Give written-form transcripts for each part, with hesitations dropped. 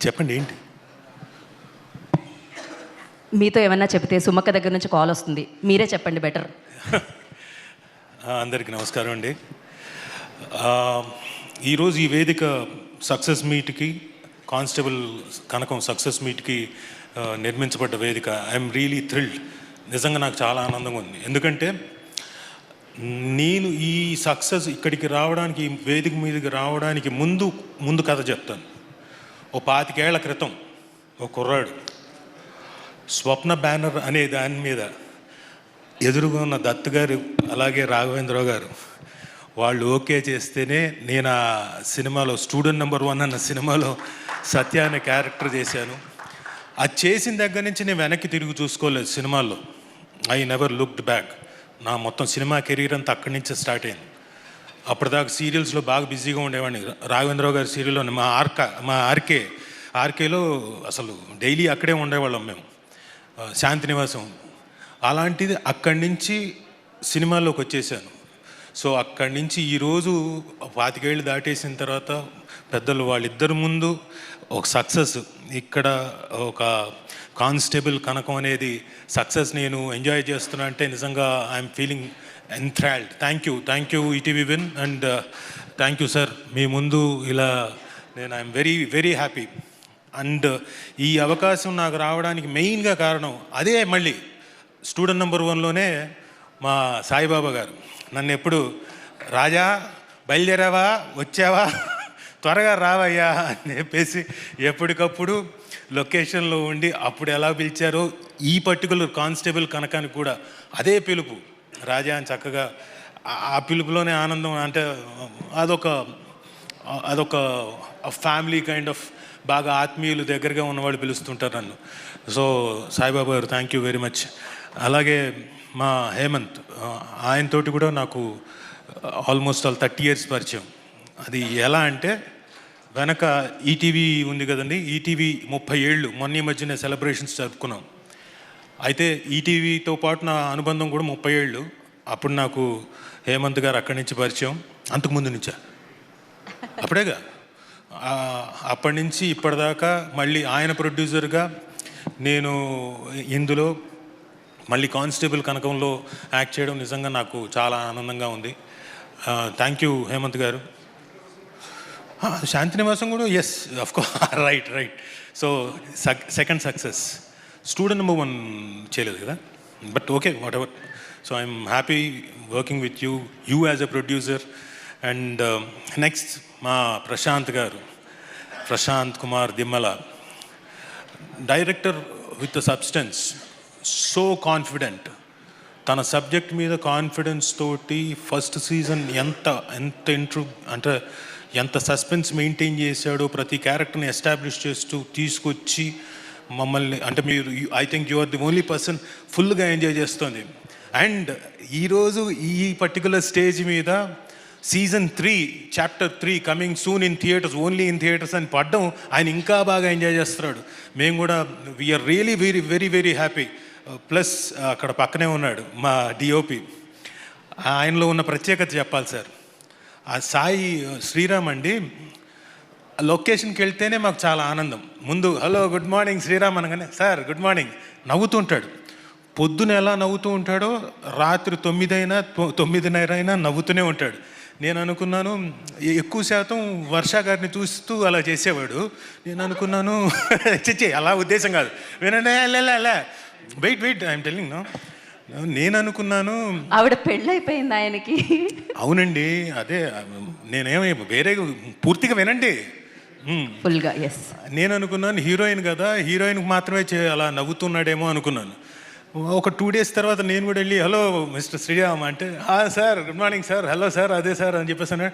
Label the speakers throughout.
Speaker 1: చెప్పండి ఏంటి?
Speaker 2: మీతో ఏమన్నా చెప్తే సుమక్క దగ్గర నుంచి కాల్ వస్తుంది, మీరే చెప్పండి బెటర్.
Speaker 1: అందరికీ నమస్కారం అండి. ఈరోజు ఈ వేదిక సక్సెస్ మీట్కి, కానిస్టేబుల్ కనకం సక్సెస్ మీట్కి నిర్మించబడ్డ వేదిక. I'm really thrilled. నిజంగా నాకు చాలా ఆనందంగా ఉంది. ఎందుకంటే నేను ఈ సక్సెస్ ఇక్కడికి రావడానికి, ఈ వేదిక మీదకి రావడానికి ముందు కథ చెప్తాను. ఓ 25 ఏళ్ల క్రితం ఓ కుర్రాడు స్వప్న బ్యానర్ అనే దాని మీద ఎదురుగా ఉన్న దత్ గారు, అలాగే రాఘవేంద్రరావు గారు వాళ్ళు ఓకే చేస్తేనే నేను ఆ సినిమాలో స్టూడెంట్ నెంబర్ 1 అన్న సినిమాలో సత్య అనే క్యారెక్టర్ చేశాను. అది చేసిన దగ్గర నుంచి నేను వెనక్కి తిరిగి చూసుకోలేదు సినిమాల్లో. I never looked back. నా మొత్తం సినిమా కెరీర్ అంతా అక్కడి నుంచే స్టార్ట్ అయింది. అప్పటిదాకా సీరియల్స్లో బాగా బిజీగా ఉండేవాడిని. రాఘవేంద్రరావు గారి సీరియల్లో మా ఆర్కేలో అసలు డైలీ అక్కడే ఉండేవాళ్ళం మేము, శాంతినివాసం. అలాంటిది అక్కడి నుంచి సినిమాల్లోకి వచ్చేసాను. సో అక్కడి నుంచి ఈరోజు 25 ఏళ్ళు దాటేసిన తర్వాత పెద్దలు వాళ్ళిద్దరి ముందు ఒక సక్సెస్, ఇక్కడ ఒక కానిస్టేబుల్ కనకం అనేది సక్సెస్ నేను ఎంజాయ్ చేస్తున్నా అంటే నిజంగా I'm feeling enthralled. Thank you ETV win, and thank you sir. మీ ముందు ఇలా నేను I'm very very happy. And ఈ అవకాశం నాకు రావడానికి మెయిన్గా కారణం అదే, మళ్ళీ స్టూడెంట్ నెంబర్ 1లోనే మా సాయిబాబా గారు నన్ను ఎప్పుడు రాజా బయలుదేరావా, వచ్చావా, త్వరగా రావయ్యా అని చెప్పేసి ఎప్పటికప్పుడు లొకేషన్లో ఉండి అప్పుడు ఎలా పిలిచారో ఈ పర్టికులర్ కానిస్టేబుల్ కనకానికి కూడా అదే పిలుపు, రాజా అని చక్కగా ఆ పిలుపులోనే ఆనందం. అంటే అదొక ఫ్యామిలీ కైండ్ ఆఫ్, బాగా ఆత్మీయులు దగ్గరగా ఉన్నవాళ్ళు పిలుస్తుంటారు నన్ను. సో సాయిబాబా గారు థ్యాంక్ యూ వెరీ మచ్. అలాగే మా హేమంత్, ఆయనతోటి కూడా నాకు ఆల్మోస్ట్ 30 years పరిచయం. అది ఎలా అంటే, వెనక ఈటీవీ ఉంది కదండి, ఈటీవీ 30 ఏళ్ళు మొన్న మధ్యనే సెలబ్రేషన్స్ జరుపుకున్నాం. అయితే ఈటీవీతో పాటు నా అనుబంధం కూడా 30 ఏళ్ళు. అప్పుడు నాకు హేమంత్ గారు అక్కడి నుంచి పరిచయం. అంతకుముందు నుంచా? అప్పుడేగా. అప్పటి నుంచి ఇప్పటిదాకా మళ్ళీ ఆయన ప్రొడ్యూసర్గా, నేను ఇందులో మళ్ళీ కానిస్టేబుల్ కనకంలో యాక్ట్ చేయడం నిజంగా నాకు చాలా ఆనందంగా ఉంది. Thank you Hemant garu. శాంతినివాసం కూడా, yes of course, right. So second success. Student number 1 చేయలేదు కదా, but okay, whatever. So I'm happy working with you as a producer. And next మా Prashanth Kumar Dimmala, director with substance, so confident. తన subject మీద confidence తోటి first season ఎంత suspense maintain చేశాడో, ప్రతి క్యారెక్టర్ని ఎస్టాబ్లిష్ చేస్తూ తీసుకొచ్చి మమ్మల్ని, అంటే మీరు, I think you are the only person ఫుల్గా ఎంజాయ్ చేస్తుంది. అండ్ ఈరోజు ఈ పర్టికులర్ స్టేజ్ మీద season 3 Chapter 3 coming soon in theatres, only in theatres అని పడ్డం, ఆయన ఇంకా బాగా ఎంజాయ్ చేస్తున్నాడు. మేము కూడా we are really very very very happy. Plus అక్కడ పక్కనే ఉన్నాడు మా డిఓపి. ఆయనలో ఉన్న ప్రత్యేకత చెప్పాలి సార్. ఆ సాయి శ్రీరామ్ అండి, లొకేషన్కి వెళ్తేనే మాకు చాలా ఆనందం. ముందు హలో గుడ్ మార్నింగ్ శ్రీరామ్ అనగానే సార్ గుడ్ మార్నింగ్ నవ్వుతుంటాడు. పొద్దున ఎలా నవ్వుతూ ఉంటాడో రాత్రి 9 అయినా 9:30 అయినా నవ్వుతూనే ఉంటాడు. నేను అనుకున్నాను ఎక్కువ శాతం వర్ష గారిని చూస్తూ అలా చేసేవాడు. నేను అనుకున్నాను చచ్చే అలా ఉద్దేశం కాదు, వినండి వెయిట్ ఐఎమ్ టెల్లింగ్ నో. నేను అనుకున్నాను
Speaker 2: ఆవిడ పెళ్ళైపోయింది ఆయనకి.
Speaker 1: అవునండి, అదే నేనేమో వేరే, పూర్తిగా వినండి
Speaker 2: ఫుల్గా. ఎస్, నేను
Speaker 1: అనుకున్నాను హీరోయిన్ కదా, హీరోయిన్కి మాత్రమే అలా నవ్వుతున్నాడేమో అనుకున్నాను. ఒక 2 days తర్వాత నేను కూడా వెళ్ళి హలో మిస్టర్ శ్రీరామ్ అంటే, sir good morning sir, hello sir, అదే సార్ అని చెప్పేసి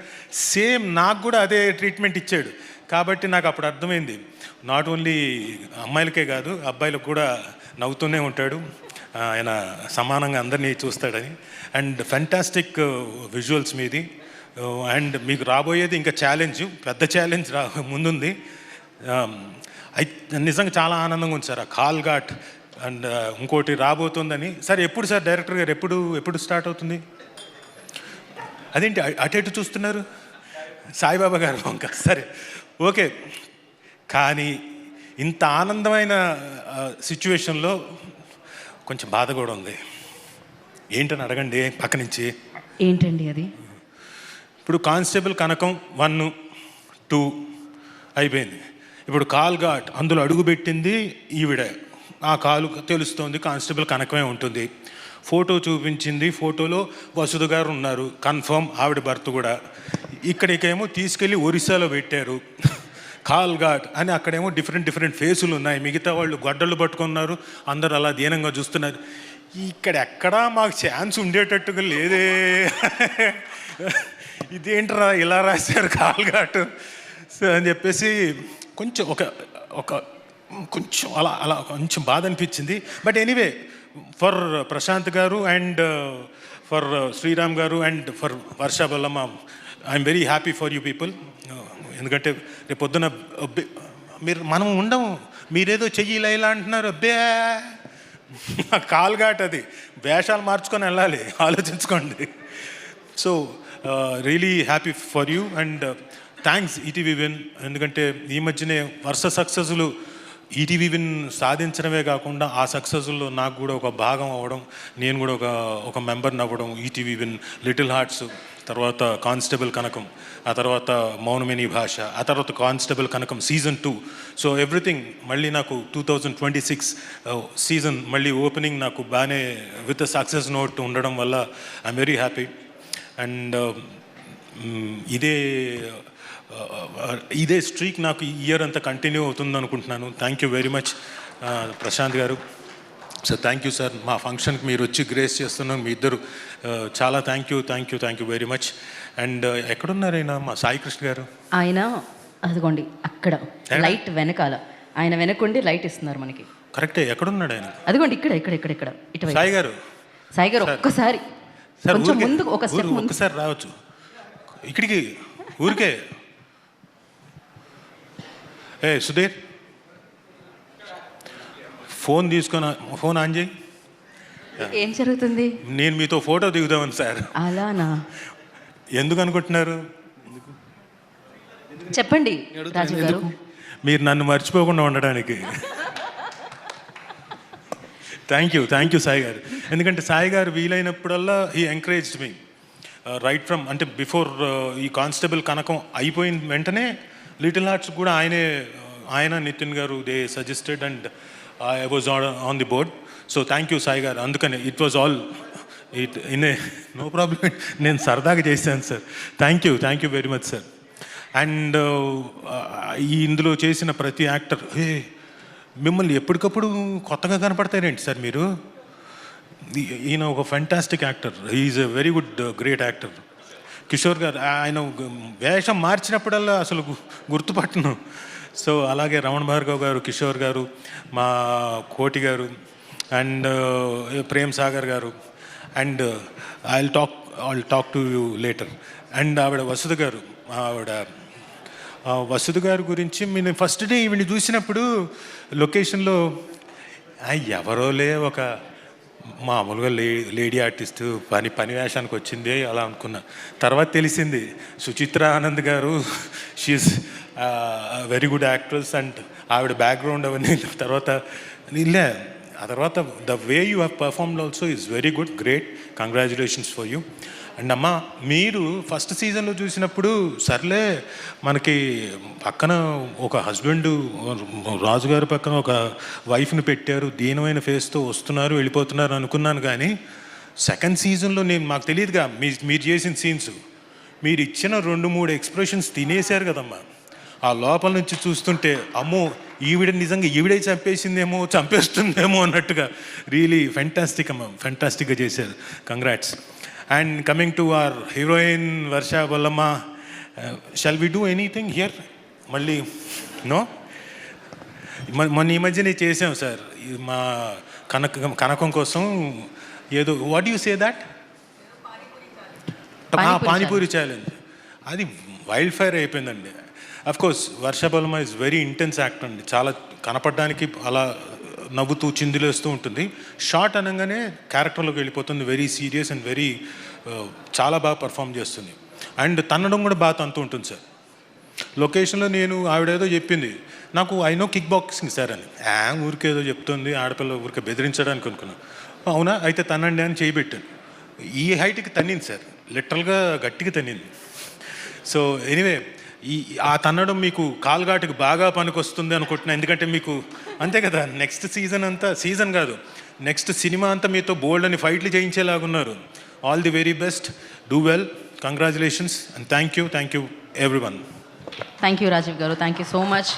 Speaker 1: సేమ్ నాకు కూడా అదే ట్రీట్మెంట్ ఇచ్చాడు. కాబట్టి నాకు అప్పుడు అర్థమైంది, నాట్ ఓన్లీ అమ్మాయిలకే కాదు అబ్బాయిలకు కూడా నవ్వుతూనే ఉంటాడు, ఆయన సమానంగా అందరినీ చూస్తాడని. అండ్ ఫెంటాస్టిక్ విజువల్స్ మీది. అండ్ మీకు రాబోయేది ఇంకా పెద్ద ఛాలెంజ్ ముందుంది. నిజంగా చాలా ఆనందంగా ఉంది సార్. ఆ కాల్ ఘాట్ అండ్ ఇంకోటి రాబోతుందని. సార్ ఎప్పుడు సార్ డైరెక్టర్ గారు ఎప్పుడు స్టార్ట్ అవుతుంది? అదేంటి అటు చూస్తున్నారు? సాయిబాబా గారు వంక. సరే ఓకే, కానీ ఇంత ఆనందమైన సిచ్యువేషన్లో కొంచెం బాధ కూడా ఉంది. ఏంటని అడగండి పక్క నుంచి.
Speaker 2: ఏంటండి అది?
Speaker 1: ఇప్పుడు కానిస్టేబుల్ కనకం 1, 2 అయిపోయింది. ఇప్పుడు కాల్ ఘాట్ అందులో అడుగుపెట్టింది ఈవిడ. ఆ కాలు తెలుస్తోంది కానిస్టేబుల్ కనకమే ఉంటుంది. ఫోటో చూపించింది, ఫోటోలో వసుధ గారు ఉన్నారు, కన్ఫర్మ్ ఆవిడ భర్త కూడా. ఇక్కడికేమో తీసుకెళ్ళి ఒరిస్సాలో పెట్టారు కాల్ ఘాట్ అని. అక్కడేమో డిఫరెంట్ ఫేసులు ఉన్నాయి, మిగతా వాళ్ళు గొడ్డళ్ళు పట్టుకున్నారు, అందరూ అలా దీనంగా చూస్తున్నారు. ఇక్కడ ఎక్కడా మాకు ఛాన్స్ ఉండేటట్టుగా లేదే ఇదేంట్రా ఇలా రాశారు కాల్ ఘాట్ అని చెప్పేసి కొంచెం కొంచెం అలా కొంచెం బాధ అనిపించింది. బట్ ఎనీవే, ఫర్ ప్రశాంత్ గారు and for Sriram garu and for Varsha Ballamma, I'm very happy for you people. ఎందుకంటే రేపు పొద్దున మనం ఉండము, మీరేదో చెయ్యి ఇలా అంటున్నారు. అబ్బే కాల్ ఘాట్ అది, వేషాలు మార్చుకొని వెళ్ళాలి, ఆలోచించుకోండి. So really happy for you and thanks ETV win. ఎందుకంటే ఈ మధ్యనే వరుస సక్సెస్లు ఈటీవీ విన్ సాధించడమే కాకుండా ఆ సక్సెస్లో నాకు కూడా ఒక భాగం అవ్వడం, నేను కూడా ఒక మెంబర్ని అవ్వడం. ఈటీవీ విన్, లిటిల్ హార్ట్స్, తర్వాత కానిస్టేబుల్ కనకం, ఆ తర్వాత మౌనమేని భాష, ఆ తర్వాత కానిస్టేబుల్ కనకం సీజన్ 2. సో ఎవ్రీథింగ్ మళ్ళీ నాకు 2026 సీజన్ మళ్ళీ ఓపెనింగ్ నాకు బాగానే విత్ సక్సెస్ నోట్ ఉండడం వల్ల ఐఎమ్ వెరీ హ్యాపీ. అండ్ ఇదే స్ట్రీక్ నాకు ఈ ఇయర్ అంతా కంటిన్యూ అవుతుంది అనుకుంటున్నాను. Thank you very much Prashanth garu. Sir thank you sir, మా ఫంక్షన్కి మీరు వచ్చి గ్రేస్ చేస్తున్నాను మీ ఇద్దరు. చాలా thank you very much. And ఎక్కడున్నారు ఆయన, మా సాయి కృష్ణ గారు?
Speaker 2: ఆయన అదిగోండి అక్కడ లైట్ వెనకాల, ఆయన వెనకుండి లైట్ ఇస్తున్నారు మనకి.
Speaker 1: కరెక్టే, ఎక్కడున్నాడు ఆయన?
Speaker 2: అదిగోండి ఇక్కడ ఇటు
Speaker 1: సాయి గారు.
Speaker 2: ఒక్కసారి
Speaker 1: సార్
Speaker 2: కొంచెం ముందు ఒక స్టెప్ ముందు
Speaker 1: ఒక్కసారి రావచ్చు ఇక్కడికి, ఊరికే. సుధీర్, ఫోన్ తీసుకొని ఫోన్ ఆన్ చేయి.
Speaker 2: ఏం జరుగుతుంది?
Speaker 1: నేను మీతో ఫోటో దిగుదామని సార్.
Speaker 2: అలానా?
Speaker 1: ఎందుకు అనుకుంటున్నారు?
Speaker 2: చెప్పండి రాజు గారు.
Speaker 1: మీరు నన్ను మర్చిపోకుండా ఉండడానికి. థ్యాంక్ యూ సాయి గారు. ఎందుకంటే సాయి గారు వీలైనప్పుడల్లా he encouraged me right from, అంటే బిఫోర్ ఈ కానిస్టేబుల్ కనకం అయిపోయిన వెంటనే లిటిల్ హార్ట్స్ కూడా ఆయన Nitin garu they suggested and I was on the board. So thank you Sai garu. అందుకని it was all no problem, నేను సరదాగా చేశాను sir. Thank you very much sir. And ఇందులో చేసిన ప్రతి యాక్టర్, మిమ్మల్ని ఎప్పటికప్పుడు కొత్తగా కనపడతారేంటి సార్ మీరు? ఈయన ఒక fantastic actor, is a very good great actor. Kishore గారు, ఆయన వేషం మార్చినప్పుడల్లా అసలు గుర్తుపట్టను. సో అలాగే రమణ భార్గవ్ గారు, కిషోర్ గారు, మా కోటి గారు అండ్ ప్రేమ్ సాగర్ గారు. And I'll talk to you later. And ఆవిడ వసుధ గారు, వసుధ గారి గురించి నేను ఫస్ట్ డే ఈవిని చూసినప్పుడు లొకేషన్లో ఎవరోలే ఒక మామూలుగా లేడీ ఆర్టిస్టు పని వేషానికి వచ్చింది అలా అనుకున్నా. తర్వాత తెలిసింది Suchitra Anand garu, she is very good actress and ఆవిడ బ్యాక్గ్రౌండ్ అవన్నీ. తర్వాత ఆ తర్వాత the way you have performed also is very good, great, congratulations for you. And అమ్మ, మీరు ఫస్ట్ సీజన్లో చూసినప్పుడు సర్లే మనకి పక్కన ఒక హస్బెండ్, రాజుగారి పక్కన ఒక వైఫ్ని పెట్టారు, దీనమైన ఫేస్తో వస్తున్నారు వెళ్ళిపోతున్నారు అనుకున్నాను. కానీ సెకండ్ సీజన్లో మాకు తెలియదుగా మీరు చేసిన సీన్స్, మీరు ఇచ్చిన 2-3 ఎక్స్ప్రెషన్స్ తినేశారు కదమ్మా. ఆ లోపల నుంచి చూస్తుంటే అమ్మో నిజంగా ఈవిడే చంపేస్తుందేమో అన్నట్టుగా రియలీ ఫెంటాస్టిక్ అమ్మ, ఫెంటాస్టిక్గా చేశారు. Congrats. And coming to our heroine Varsha Bollamma, shall we do anything here? మళ్ళీ నో, మొన్న ఈ మధ్యనే చేసాం సార్ మా కనకం కోసం ఏదో, what you say that, panipuri challenge. అది వైల్డ్ ఫైర్ అయిపోయిందండి. Of course Varsha Bollamma is very intense actor అండి, చాలా కనపడడానికి అలా నవ్వుతూ చిందులేస్తూ ఉంటుంది. షార్ట్ అనగానే క్యారెక్టర్లోకి వెళ్ళిపోతుంది, వెరీ సీరియస్ అండ్ చాలా బాగా పర్ఫామ్ చేస్తుంది. అండ్ తన్నడం కూడా బాగా తంతూ ఉంటుంది సార్. లొకేషన్లో నేను ఆవిడేదో చెప్పింది, నాకు I know kick boxing sir అని. ఊరికేదో చెప్తుంది ఆడపిల్ల, ఊరికే బెదిరించడానికి అనుకున్నాను. అవునా అయితే తనండి అని చేయబెట్టాను. ఈ హైట్కి తన్నింది సార్, లిటరల్గా గట్టిగా తన్నింది. సో ఎనీవే, ఆ తన్నడం మీకు కాల్ఘాటుకి బాగా పనికొస్తుంది అనుకుంటున్నాను. ఎందుకంటే మీకు అంతే కదా, నెక్స్ట్ సీజన్ అంతా, సీజన్ కాదు నెక్స్ట్ సినిమా అంతా మీతో బోల్డ్ అని ఫైట్లు చేయించేలాగున్నారు. All the very best, do well, congratulations and thank you everyone.
Speaker 2: Thank you Rajeev garu, thank you so much.